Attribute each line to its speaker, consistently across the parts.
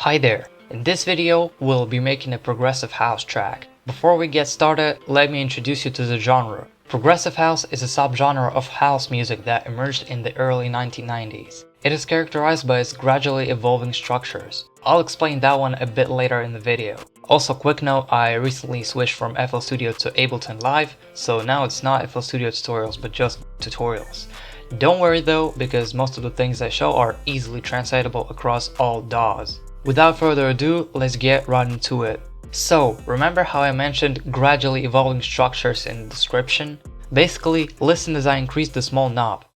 Speaker 1: Hi there, in this video we'll be making a progressive house track. Before we get started, let me introduce you to the genre. Progressive house is a subgenre of house music that emerged in the early 1990s. It is characterized by its gradually evolving structures. I'll explain that one a bit later in the video. Also, quick note, I recently switched from FL Studio to Ableton Live, so now it's not FL Studio tutorials but just tutorials. Don't worry though, because most of the things I show are easily translatable across all DAWs. Without further ado, let's get right into it. So, remember how I mentioned gradually evolving structures in the description? Basically, listen as I increase the small knob.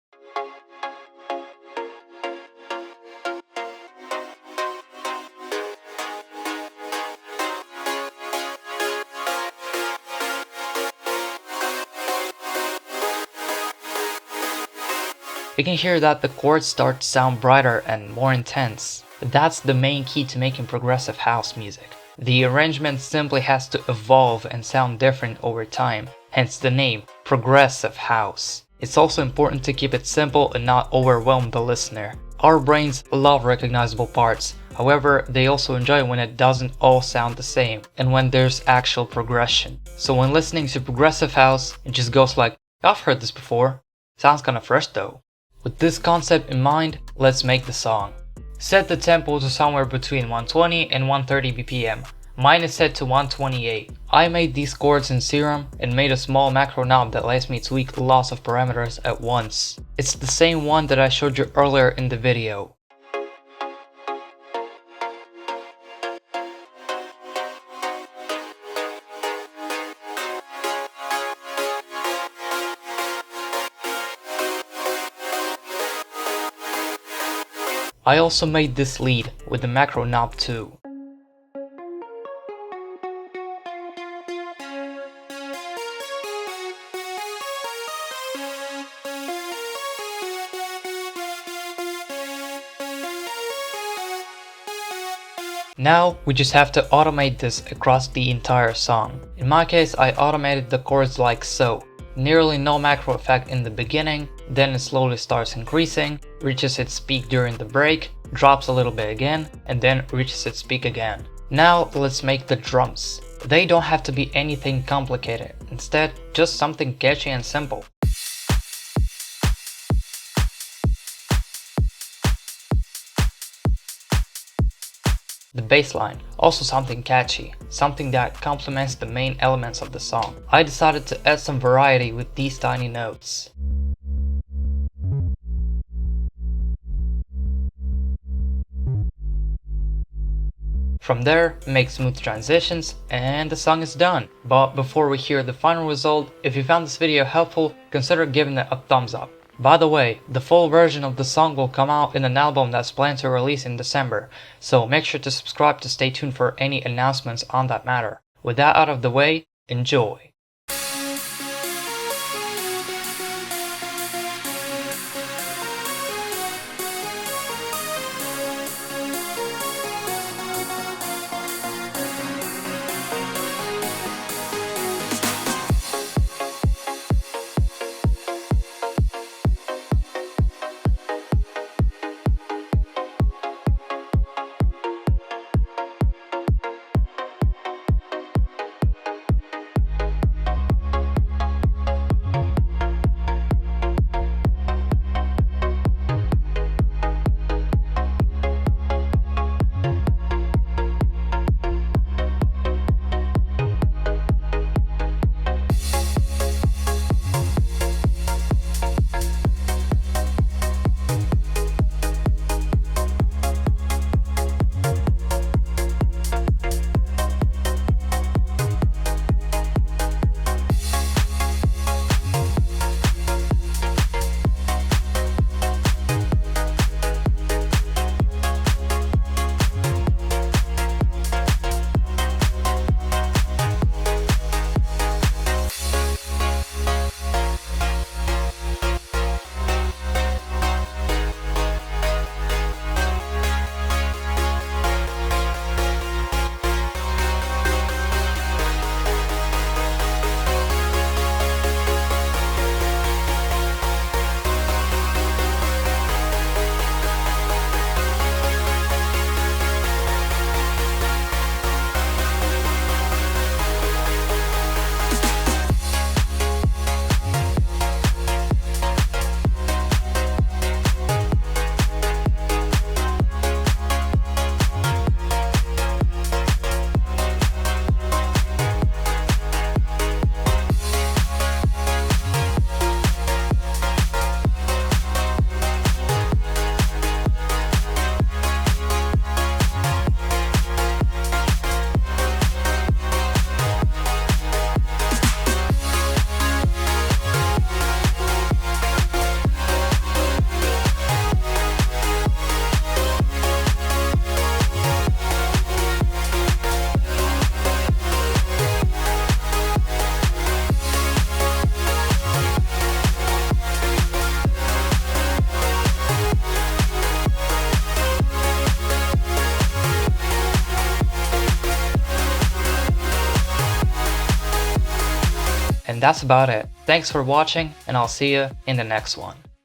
Speaker 1: You can hear that the chords start to sound brighter and more intense. That's the main key to making progressive house music. The arrangement simply has to evolve and sound different over time, hence the name, progressive house. It's also important to keep it simple and not overwhelm the listener. Our brains love recognizable parts, however, they also enjoy when it doesn't all sound the same and when there's actual progression. So when listening to progressive house, it just goes like, I've heard this before. Sounds kinda fresh though. With this concept in mind, let's make the song. Set the tempo to somewhere between 120 and 130 BPM. Mine is set to 128. I made these chords in Serum and made a small macro knob that lets me tweak lots of parameters at once. It's the same one that I showed you earlier in the video. I also made this lead with the macro knob too. Now we just have to automate this across the entire song. In my case, I automated the chords like so. Nearly no macro effect in the beginning, then it slowly starts increasing, reaches its peak during the break, drops a little bit again, and then reaches its peak again. Now let's make the drums. They don't have to be anything complicated, instead just something catchy and simple. The bass line, also something catchy, something that complements the main elements of the song. I decided to add some variety with these tiny notes. From there, make smooth transitions and the song is done. But before we hear the final result, if you found this video helpful, consider giving it a thumbs up. By the way, the full version of the song will come out in an album that's planned to release in December, so make sure to subscribe to stay tuned for any announcements on that matter. With that out of the way, enjoy! And that's about it. Thanks for watching, and I'll see you in the next one.